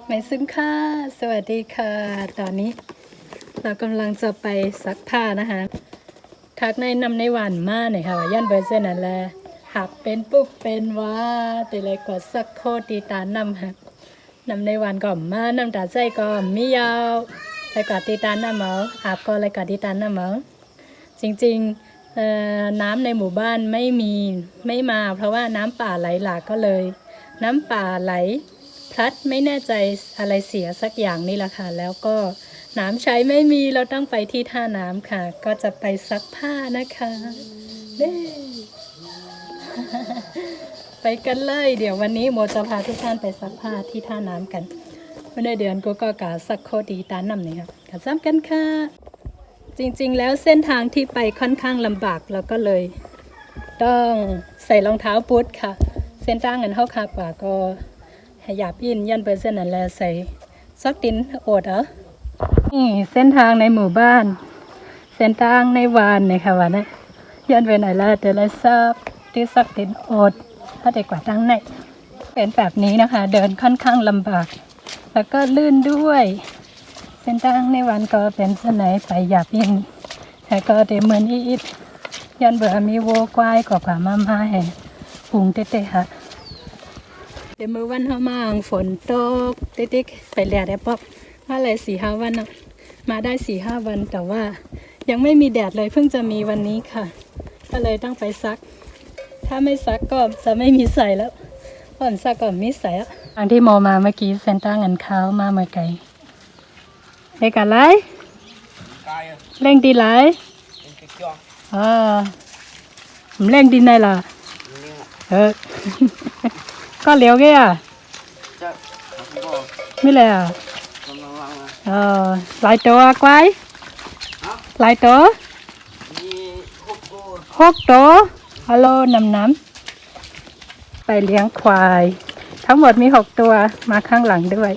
ไม่ซึ้งค่ะสวัสดีค่ะ ตอนนี้เรากำลังจะไปซักผ้านะคะทักในนำในหวานมากหน่อยค่ะว่าย่านเบอร์เซนนั่นแหละหักเป็นปุ๊บเป็นว่าแต่เลยกดสักโคตีตานำค่ะนำในหวานก่อมมานำตาใจก่อมมียาวเลยกดตีตานำเมาอาบก็เลยกดตีตานำเมาจริงๆน้ำในหมู่บ้านไม่มาเพราะว่าน้ำป่าไหลหลากก็เลยน้ำป่าไหลพลัดไม่แน่ใจอะไรเสียสักอย่างนี่แหละค่ะแล้วก็น้ำใช้ไม่มีเราต้องไปที่ท่าน้ำค่ะก็จะไปซักผ้านะคะเด้ไปกันเลยเดี๋ยววันนี้โมจะพาทุกท่านไปซักผ้าที่ท่าน้ำกันวันในเดือนก็กะสักโคดีตานำนี่ค่ะกันซ้ำกันค่ะจริงๆแล้วเส้นทางที่ไปค่อนข้างลำบากเราก็เลยต้องใส่รองเท้าบูทค่ะเส้นทางเงินเท่าคากว่าก็หยาบยินยันเปอร์เซ็นต์นั่นแหละใส่ซักตินโอดนี่เส้นทางในหมู่บ้านเส้นทางในวานเนี่ยค่ะว่านะยันเป็นไหนละเดี๋ยวเราซักที่ซักตินโอดถ้าเด็กกว่าตั้งในเป็นแบบนี้นะคะเดินค่อนข้างลำบากแล้วก็ลื่นด้วยเส้นทางในวันก็เป็นเส้นไหนไปหยาบยินแต่ก็เดี๋ยวเหมือนอีดยันเบื่อมีโวกวายกว่ามาให้ปุงเตะค่ะเดี๋ยวมือวันเข้ามาฝนตกติ๊กๆไปแลได้ป๊อบว่าอะไร4-5 วันนะมาได้4-5 วันแต่ว่ายังไม่มีแดดเลยเพิ่งจะมีวันนี้ค่ะก็เลยต้องไปซักถ้าไม่ซักก็จะไม่มีใส่แล้วฝนซักก็ไม่ใส่อ่ะทางที่โมมาเมื่อกี้เซนต้าเงินเขามาเมื่อไกลเด็กอะไรเร่งดีไรผมเร่งดีไหนล่ะก็เลี้ยวแกอ่ะไม่เลยอ่ะหลายตัวกวายหลายตัว6 ตัวฮัลโหลน้ำไปเลี้ยงควายทั้งหมดมี6 ตัวมาข้างหลังด้วย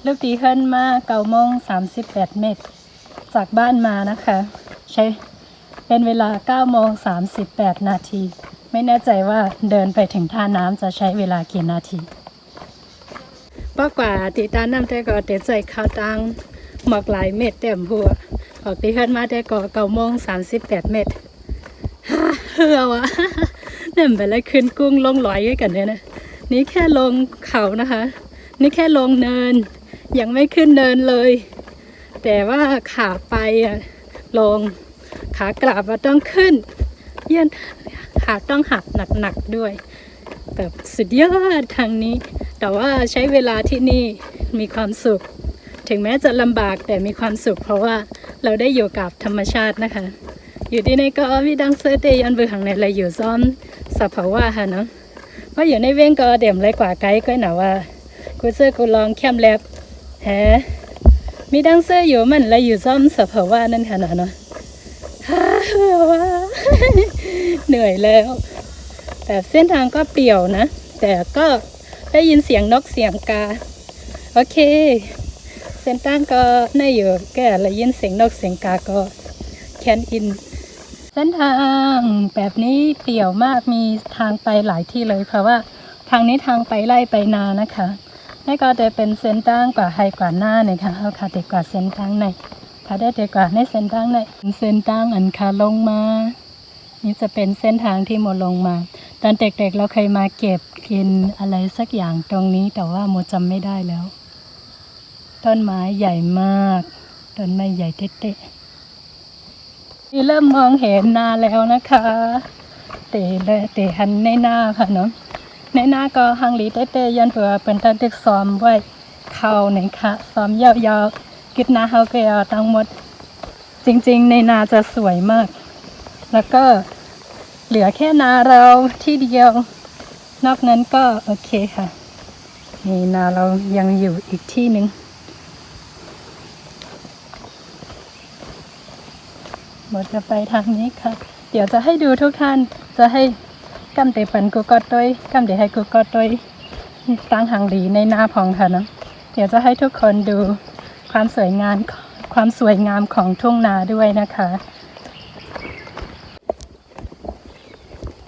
ลูกตีขึ้นมา9:38 จากบ้านมานะคะใช้เป็นเวลา9:38 ไม่แน่ใจว่าเดินไปถึงท่าน้ำจะใช้เวลากี่นาทีป้ากว่าตีตาน้ำแต่ก็เตะใจข้าวตังหมอกหลายเม็ดเต็มหัวออกตีขึ้นมาแต่ก็9:38เฮือวะเนี่ยไปเลยขึ้นกุ้งลงลอยกันเนี่ยนะนี่แค่ลงเขานะคะนี่แค่ลงเนินยังไม่ขึ้นเนินเลยแต่ว่าขาไปลงขากลับต้องขึ้นเยี่ยนขาต้องหักหนักๆด้วยแบบสุดยอดทางนี้แต่ว่าใช้เวลาที่นี่มีความสุขถึงแม้จะลำบากแต่มีความสุขเพราะว่าเราได้อยู่กับธรรมชาตินะคะอยู่ที่นี่ก็มีดังเซอร์เตยันเบือหังในอะไรอยู่ซ้อมสับเผาว่าค่ะเนาะเพราะอยู่ในเว้งก็เดี่ยมเลยกว่าไกด์ก็หนาว่ากูเซอร์กูลองแคมแลบมีดังเซอร์อยู่มันเลยอยู่ซ้อมสับเผาว่านั่นค่ะเนาะเหนื่อยแล้วแต่เส้นทางก็เปลี่ยวนะแต่ก็ได้ยินเสียงนกเสียงกาโอเคเส้นทางก็น่าอยู่แก่ได้ยินเสียงนกเสียงกาก็แคนอินเส้นทางแบบนี้เปลี่ยวมากมีทางไปหลายที่เลยเพราะว่าทางนี้ทางไปไล่ไปนานะคะนี่ก็จะเป็นเส้นทางกว่าไฮกว่าหน้าเนี่ยค่ะเอาค่ะเด็กกว่าเส้นทางในค่ะได้เด็กกว่าในเส้นทางในเส้นทางอันขาลงมานี่จะเป็นเส้นทางที่โมลงมาตอนเด็กๆเราเคยมาเก็บกินอะไรสักอย่างตรงนี้แต่ว่าโมจำไม่ได้แล้วต้นไม้ใหญ่มากต้นไม้ใหญ่เต๊ะๆนี่เริ่มมองเห็นนาแล้วนะคะเตะหันในหน้าค่ะเนาะในหน้าก็หังลีเต๊ะๆยันเผื่อเป็นตาเด็กซ้อมไว้เข่าหนึ่งค่ะซ้อมยาวๆกิดนาเฮาเกยทั้งหมดจริงๆในนาจะสวยมากแล้วก็เหลือแค่นาเราที่เดียวนอกนั้นก็โอเคค่ะนี่นาเรายังอยู่อีกที่หนึ่งหมดจะไปทางนี้ค่ะเดี๋ยวจะให้ดูทุกท่านจะให้กำเตปันกูกอดด้วยกำเตให้กูกอดด้วยตั้งหางดีในหน้าพองค่ะนะ เดี๋ยวจะให้ทุกคนดูความสวยงามของทุ่งนาด้วยนะคะ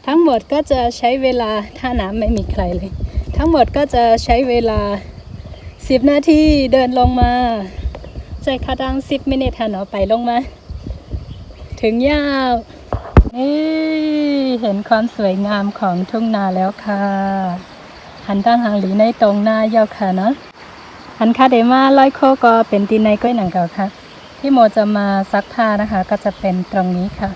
ทั้งหมดก็จะใช้เวลาถ้าน้ำไม่มีใครเลยทั้งหมดก็จะใช้เวลา10 นาทีเดินลงมาใจคาดัง10 มินิทหันออกไปลงมาถึงยาวนี่เห็นความสวยงามของทุ่งนาแล้วค่ะหันตั้งหางหลีในตรงหน้าเยาค่ะเนาะหันคาเดมาลอยโคก็เป็นตีในก้อยหนังเก่าค่ะที่โมจะมาซักผ้านะคะก็จะเป็นตรงนี้ค่ะ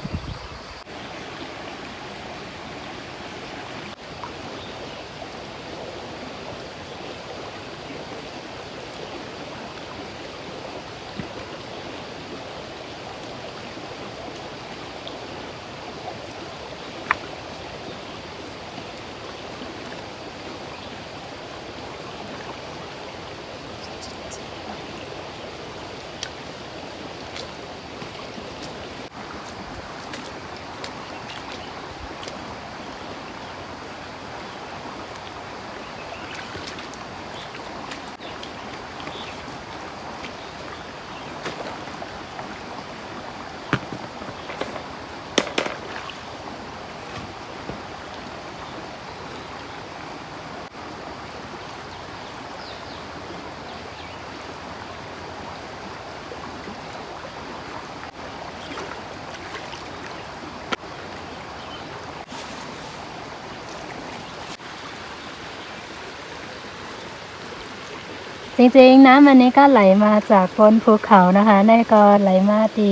จริงๆน้ำอันนี้ก็ไหลมาจากบนภูเขานะคะนี่ก็ไหลมาตี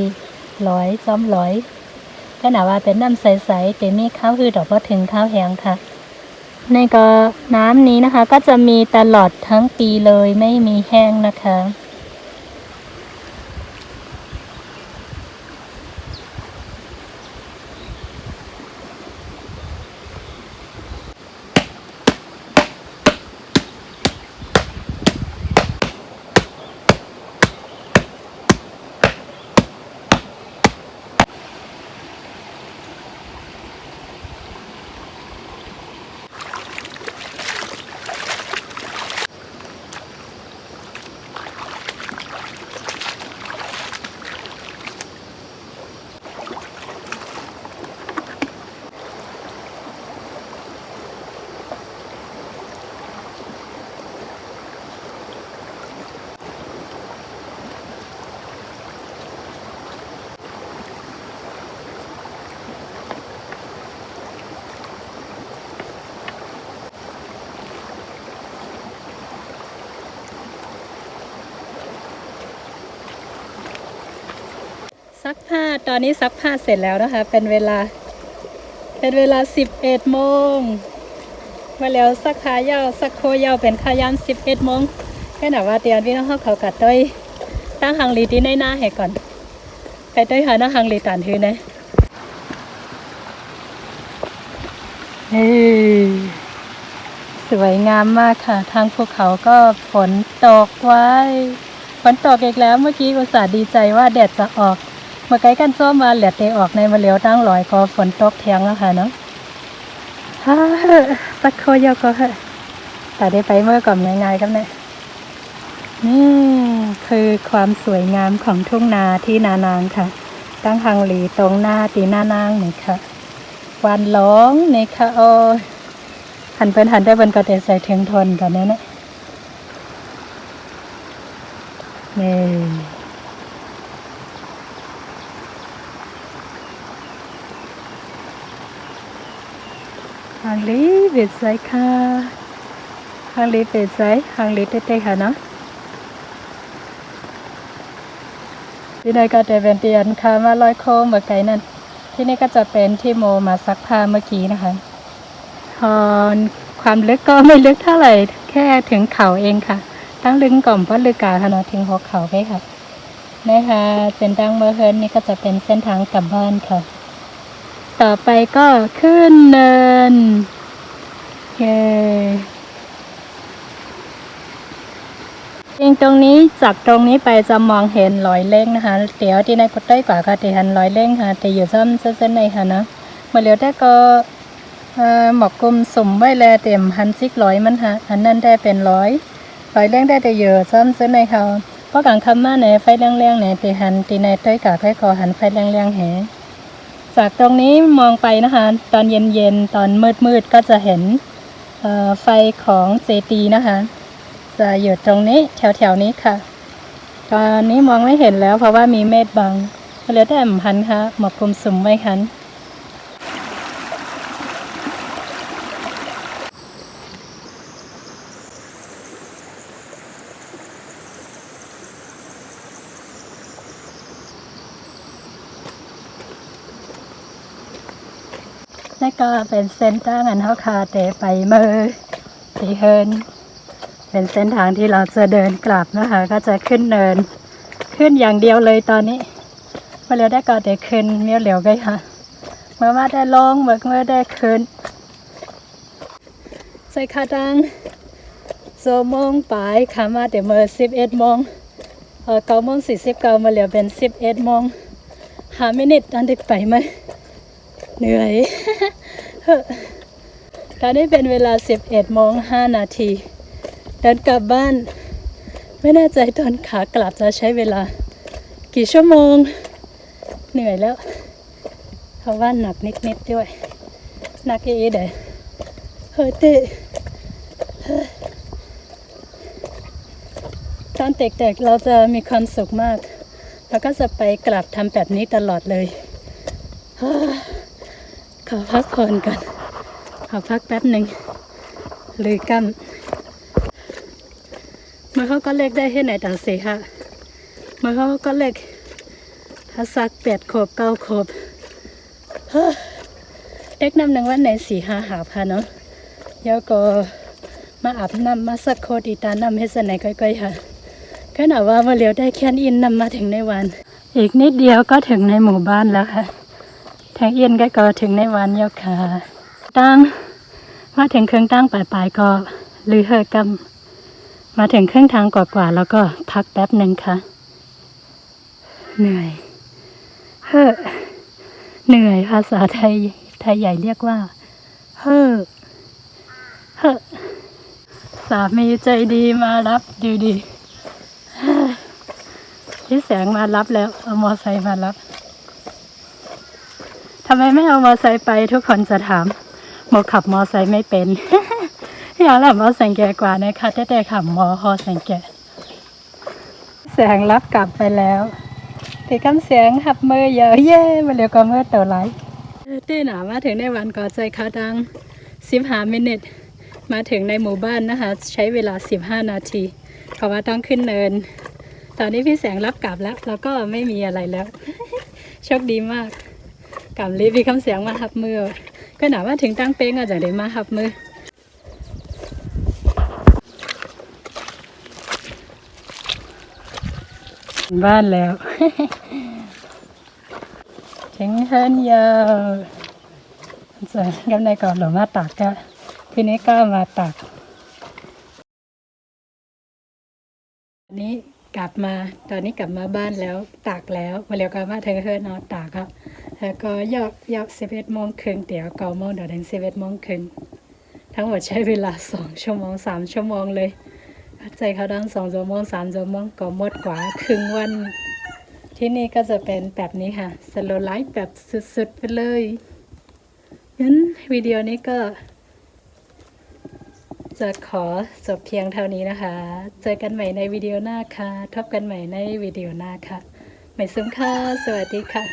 ร้อยซ้อมร้อยก็หนาว่าเป็นน้ำใสๆแต่มีข้าวคือดอกพอถึงข้าวแห้งค่ะนี่ก็น้ำนี้นะคะก็จะมีตลอดทั้งปีเลยไม่มีแห้งนะคะซักผ้าตอนนี้ซักผ้าเสร็จแล้วนะคะเป็นเวลา11 โมงมาแล้วซักขายาวซักโคยาวเป็นขายาม11 โมงแค่หนาว่าเตียนพี่น้องเขากัดต้อยตั้งหังลีที่ในหน้าให้ก่อนไปต้อยหาหน้าหังลีตานทือนะสวยงามมากค่ะทางภูเขาก็ฝนตกไว้ฝนตกอีกแล้วเมื่อกี้อุตส่าห์ดีใจว่าแดดจะออกเมื่อไกลกันซ้อมมาเหลือเตะออกในมาเลี้ยวตั้งลอยก็ฝนตกแทงแล้วค่ะเนาะสักโคยก็ค่ะแต่ได้ไปเมื่อก่อนง่ายๆครับเนี่ยนี่คือความสวยงามของทุ่งนาที่นานางค่ะตั้งหังหลีตรงหน้าตีหน้านางนี่ค่ะวันร้องนี่ค่ะโอ้หันเป็นหันได้บนกระเตใส่ถึงทนกันนะนี่หางลีเบ็ดใส่ค่ะหางลีเบ็ดใส่หางลีเต้ๆค่ะเนาะที่นี่ก็จะเป็นเตียนค่ะมาลอยโค้งแบบไก่นั่นที่นี่ก็จะเป็นที่โมมาซักผ้าเมื่อกี้นะคะความลึกก็ไม่ลึกเท่าไหร่แค่ถึงเข่าเองค่ะตั้งลึงก่อมเพราะลึกกาค่ะเนาะถึงหัวเข่าไปค่ะนะคะเส้นทางเมื่อเฮิร์นนี่ก็จะเป็นเส้นทางกลับบ้านค่ะต่อไปก็ขึ้นเนินเย้จริงตรงนี้จากตรงนี้ไปจะมองเห็นรอยเล่งนะคะเดี๋ยวที่ในกุฏใต้กว่าก็จะเห็นรอยเล่งค่ะแต่อยู่ซ้ำเส้นในค่ะนะมาเลี้ยวได้ก็หมอกกลมสุ่มไว้แลเต็ม1,100มันค่ะอันนั้นได้เป็น100 ไฟแรงได้แต่เยอะซ้ำเส้นในเขาเพราะกลางค่ำมาในไฟแรงๆในตีหันตีในต้อยกาค่อยคอหันไฟแรงๆแหจากตรงนี้มองไปนะคะตอนเย็นๆตอนมืดๆก็จะเห็นไฟของเจดีย์นะคะจะอยู่ตรงนี้แถวๆนี้ค่ะตอนนี้มองไม่เห็นแล้วเพราะว่ามีเมฆบังเหลือแต่แอมพันค่ะหมอกกลุ่มสุ่มไว้คันนี่ก็เป็นเส้นทางอันเท่าคาเตไปเมื่อที่เฮินเป็นเส้นทางที่เราจะเดินกลับนะคะก็จะขึ้นเนินขึ้นอย่างเดียวเลยตอนนี้เมื่อเร็วได้ก็ได้ขึ้นเมื่อเร็วก็ค่ะเมื่อมาได้ลงเมื่อได้ขึ้นใส่ขาดัง2 โมงไปขามาแต่เมื่อ11 โมง9:49มาเหลือเป็น11 โมง5 มินิตอนเด็กไปไหมเหนื่อย ตอนนี้เป็นเวลา11:05เดินกลับบ้านไม่แน่ใจตอนขากลับจะใช้เวลากี่ชั่วโมงเหนื่อยแล้วเพราะว่าหนักนิดด้วยหนักเอเดเฮ้ยเตตอนเด็กๆเราจะมีความสุขมากแล้วก็จะไปกลับทำแบบนี้ตลอดเลยขอพักผ่อนก่อนขอพักแป๊บหนึ่งเลยกั้มเมื่อเขาก็เล็กได้ให้ไหนต่างเสียค่ะเมื่อเขาก็เล็กถ้าสัก8 ขวบ 9 ขวบเด็กน้ำหนึ่งวันไหน4-5 หาพันเนาะแล้วก็มาอาบน้ำมาสักโคดีตาน้ำให้สนไหนก้อยๆค่ะขนาดว่ามาเลี้ยวได้แค่อินนำมาถึงในวันอีกนิดเดียวก็ถึงในหมู่บ้านแล้วค่ะทางเอียนก็ถึงในวันเยอะค่ะตั้งมาถึงครึ่งตั้งปลายๆก็ลือเฮอกำมาถึงครึ่งทางกว่าๆแล้วก็พักแป๊บหนึ่งค่ะเหนื่อยเหนื่อยภาษาไทยใหญ่เรียกว่าสามีใจดีมารับดูดีพี่แสงมารับแล้วเอามอไซค์มารับทำไมไม่เอามอไซค์ไปทุกคนจะถามโมขับมอไซค์ไม่เป็น อยากแหละมอแสงแก่กว่านะคะแต่ขับมอฮอแสงแก่แสงรับกลับไปแล้วตีกำเสียงหับมือเยอะเย่มาเร็วก็เมื่อเต่าไหลที่หนามาถึงในวันก็ใจเขาดัง15 มินิตมาถึงในหมู่บ้านนะคะใช้เวลา15 นาทีเพราะว่าต้องขึ้นเนินตอนนี้พี่แสงรับกลับแล้วก็ไม่มีอะไรแล้ว โชคดีมากกับรีพี่คำเสียงมาหับมือก็หนาว่าถึงตั้งเป้งอาจจะได้มาหับมือบ้านแล้ว ถึงเฮินยาวส่วนกำในก่อนหลงมาตากก็ทีนี้ก็มาตากตอนนี้กลับมาบ้านแล้วตากแล้วมาเร็วก็มาถึงเฮินนอนตากครับแล้วก็ยอก11:30เดี๋ยว9 โมงเดี๋ยวถึง11:30ทั้งหมดใช้เวลา2 ชั่วโมง 3 ชั่วโมงเลยใจเขาดัง2 ชั่วโมง 3 ชั่วโมงก็หมดกว่าครึ่งวันที่นี่ก็จะเป็นแบบนี้ค่ะสโลว์ไลฟ์แบบสุดๆไปเลยงั้นวิดีโอนี้ก็จะขอจบเพียงเท่านี้นะคะเจอกันใหม่ในวิดีโอหน้าค่ะพบกันใหม่ในวิดีโอหน้าค่ะไม่ซึมค่ะสวัสดีค่ะ